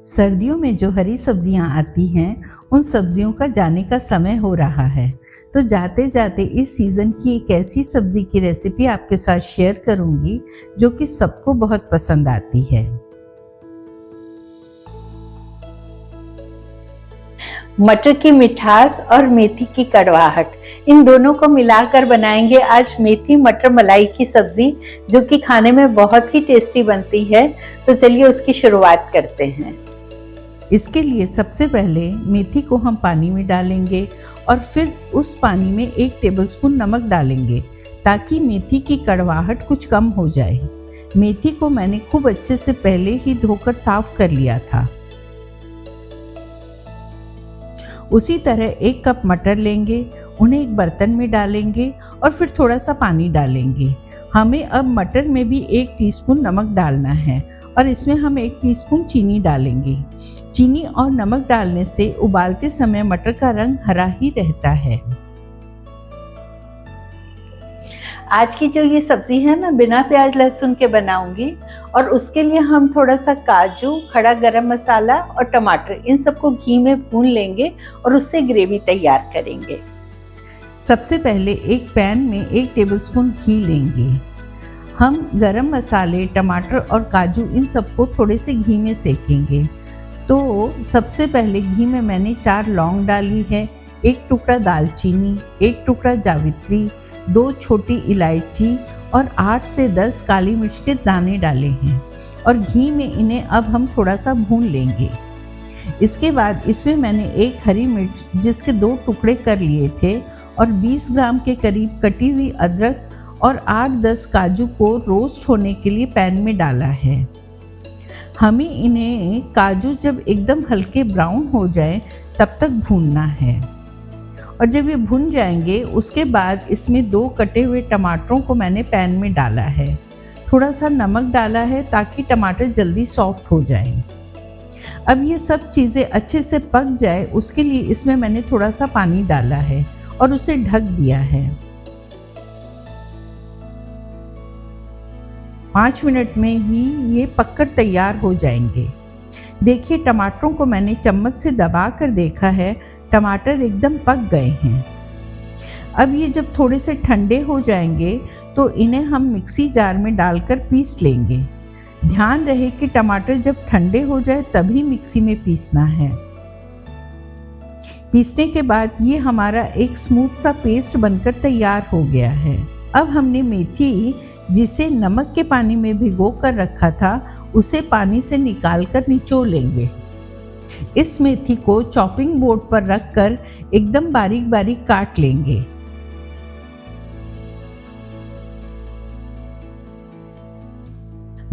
सर्दियों में जो हरी सब्जियां आती हैं, उन सब्जियों का जाने का समय हो रहा है। तो जाते जाते इस सीज़न की एक ऐसी सब्जी की रेसिपी आपके साथ शेयर करूंगी जो कि सबको बहुत पसंद आती है। मटर की मिठास और मेथी की कड़वाहट, इन दोनों को मिलाकर बनाएंगे आज मेथी मटर मलाई की सब्जी, जो कि खाने में बहुत ही टेस्टी बनती है। तो चलिए उसकी शुरुआत करते हैं। इसके लिए सबसे पहले मेथी को हम पानी में डालेंगे और फिर उस पानी में 1 टेबलस्पून नमक डालेंगे ताकि मेथी की कड़वाहट कुछ कम हो जाए। मेथी को मैंने खूब अच्छे से पहले ही धोकर साफ कर लिया था। उसी तरह 1 कप मटर लेंगे, उन्हें एक बर्तन में डालेंगे और फिर थोड़ा सा पानी डालेंगे। हमें अब मटर में भी 1 टीस्पून नमक डालना है और इसमें हम 1 टीस्पून चीनी डालेंगे। चीनी और नमक डालने से उबालते समय मटर का रंग हरा ही रहता है। आज की जो ये सब्जी है मैं बिना प्याज लहसुन के बनाऊंगी और उसके लिए हम थोड़ा सा काजू, खड़ा गरम मसाला और टमाटर, इन सबको घी में भून लेंगे और उससे ग्रेवी तैयार करेंगे। सबसे पहले एक पैन में 1 टेबलस्पून घी लेंगे। हम गरम मसाले, टमाटर और काजू इन सबको थोड़े से घी में सेकेंगे। तो सबसे पहले घी में मैंने 4 लौंग डाली है, 1 टुकड़ा दालचीनी, 1 टुकड़ा जावित्री, 2 छोटी इलायची और 8 से 10 काली मिर्च के दाने डाले हैं और घी में इन्हें अब हम थोड़ा सा भून लेंगे। इसके बाद इसमें मैंने 1 हरी मिर्च जिसके 2 टुकड़े कर लिए थे और 20 ग्राम के करीब कटी हुई अदरक और 8-10 काजू को रोस्ट होने के लिए पैन में डाला है। हमें इन्हें काजू जब एकदम हल्के ब्राउन हो जाए तब तक भूनना है और जब ये भुन जाएंगे उसके बाद इसमें 2 कटे हुए टमाटरों को मैंने पैन में डाला है। थोड़ा सा नमक डाला है ताकि टमाटर जल्दी सॉफ्ट हो जाएं। अब ये सब चीज़ें अच्छे से पक जाए उसके लिए इसमें मैंने थोड़ा सा पानी डाला है और उसे ढक दिया है। 5 मिनट में ही ये पककर तैयार हो जाएंगे। देखिए टमाटरों को मैंने चम्मच से दबा कर देखा है, टमाटर एकदम पक गए हैं। अब ये जब थोड़े से ठंडे हो जाएंगे तो इन्हें हम मिक्सी जार में डालकर पीस लेंगे। ध्यान रहे कि टमाटर जब ठंडे हो जाए तभी मिक्सी में पीसना है। पीसने के बाद ये हमारा एक स्मूथ सा पेस्ट बनकर तैयार हो गया है। अब हमने मेथी जिसे नमक के पानी में भिगो कर रखा था उसे पानी से निकालकर निचोड़ लेंगे। इस मेथी को चॉपिंग बोर्ड पर रखकर एकदम बारीक बारीक काट लेंगे।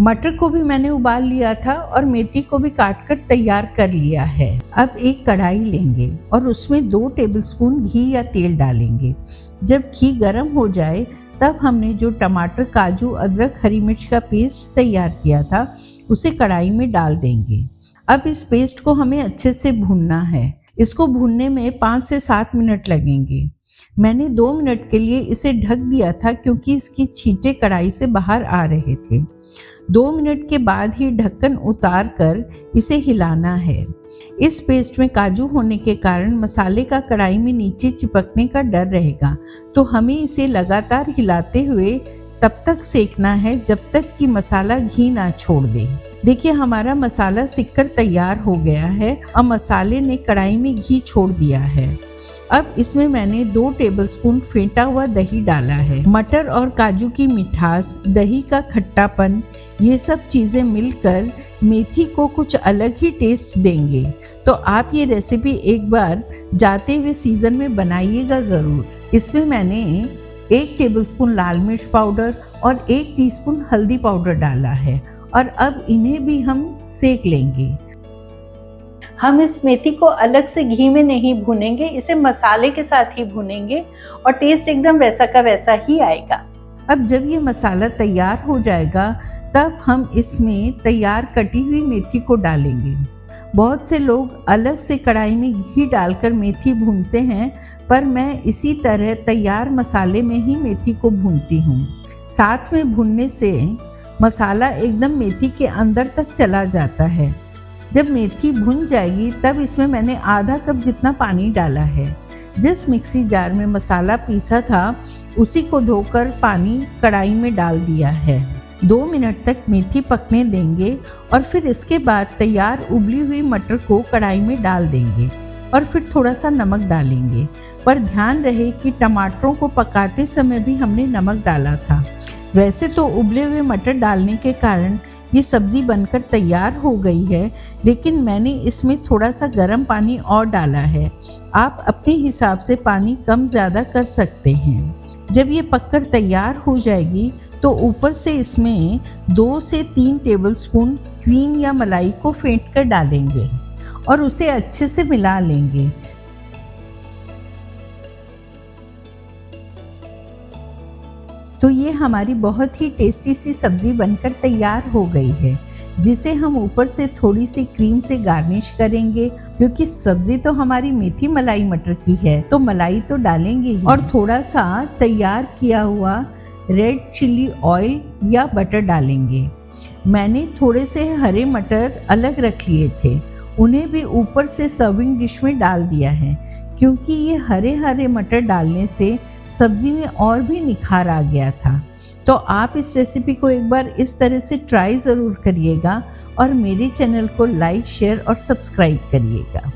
मटर को भी मैंने उबाल लिया था और मेथी को भी काटकर तैयार कर लिया है। अब एक कढ़ाई लेंगे और उसमें 2 टेबलस्पून घी या तेल डालेंगे। जब घी गर्म हो जाए तब हमने जो टमाटर, काजू, अदरक, हरी मिर्च का पेस्ट तैयार किया था उसे कढ़ाई में डाल देंगे। अब इस पेस्ट को हमें अच्छे से भूनना है। इसको भूनने में 5 से 7 मिनट लगेंगे। मैंने 2 मिनट के लिए इसे ढक दिया था क्योंकि इसकी छींटे कढ़ाई से बाहर आ रहे थे। 2 मिनट के बाद ही ढक्कन उतार कर इसे हिलाना है। इस पेस्ट में काजू होने के कारण मसाले का कढ़ाई में नीचे चिपकने का डर रहेगा, तो हमें इसे लगातार हिलाते हुए तब तक सेकना है जब तक कि मसाला घी ना छोड़ दे। देखिए हमारा मसाला सिककर तैयार हो गया है और मसाले ने कढ़ाई में घी छोड़ दिया है। अब इसमें मैंने 2 टेबलस्पून फेंटा हुआ दही डाला है। मटर और काजू की मिठास, दही का खट्टापन, ये सब चीज़ें मिलकर मेथी को कुछ अलग ही टेस्ट देंगे। तो आप ये रेसिपी एक बार जाते हुए सीज़न में बनाइएगा ज़रूर। इसमें मैंने 1 टेबलस्पून लाल मिर्च पाउडर और 1 टीस्पून हल्दी पाउडर डाला है और अब इन्हें भी हम सेक लेंगे। हम इस मेथी को अलग से घी में नहीं भूनेंगे, इसे मसाले के साथ ही भूनेंगे और टेस्ट एकदम वैसा का वैसा ही आएगा। अब जब ये मसाला तैयार हो जाएगा तब हम इसमें तैयार कटी हुई मेथी को डालेंगे। बहुत से लोग अलग से कढ़ाई में घी डालकर मेथी भूनते हैं, पर मैं इसी तरह तैयार मसाले में ही मेथी को भूनती हूँ। साथ में भूनने से मसाला एकदम मेथी के अंदर तक चला जाता है। जब मेथी भुन जाएगी तब इसमें मैंने आधा कप जितना पानी डाला है। जिस मिक्सी जार में मसाला पीसा था उसी को धोकर पानी कढ़ाई में डाल दिया है। 2 मिनट तक मेथी पकने देंगे और फिर इसके बाद तैयार उबली हुई मटर को कढ़ाई में डाल देंगे और फिर थोड़ा सा नमक डालेंगे। पर ध्यान रहे कि टमाटरों को पकाते समय भी हमने नमक डाला था। वैसे तो उबले हुए मटर डालने के कारण ये सब्ज़ी बनकर तैयार हो गई है, लेकिन मैंने इसमें थोड़ा सा गर्म पानी और डाला है। आप अपने हिसाब से पानी कम ज़्यादा कर सकते हैं। जब ये पककर तैयार हो जाएगी तो ऊपर से इसमें 2 से 3 टेबलस्पून क्रीम या मलाई को फेंट कर डालेंगे और उसे अच्छे से मिला लेंगे। तो ये हमारी बहुत ही टेस्टी सी सब्ज़ी बनकर तैयार हो गई है, जिसे हम ऊपर से थोड़ी सी क्रीम से गार्निश करेंगे। क्योंकि सब्ज़ी तो हमारी मेथी मलाई मटर की है तो मलाई तो डालेंगे ही, और थोड़ा सा तैयार किया हुआ रेड चिल्ली ऑयल या बटर डालेंगे। मैंने थोड़े से हरे मटर अलग रख लिए थे, उन्हें भी ऊपर से सर्विंग डिश में डाल दिया है, क्योंकि ये हरे हरे मटर डालने से सब्ज़ी में और भी निखार आ गया था। तो आप इस रेसिपी को एक बार इस तरह से ट्राई ज़रूर करिएगा और मेरे चैनल को लाइक, शेयर और सब्सक्राइब करिएगा।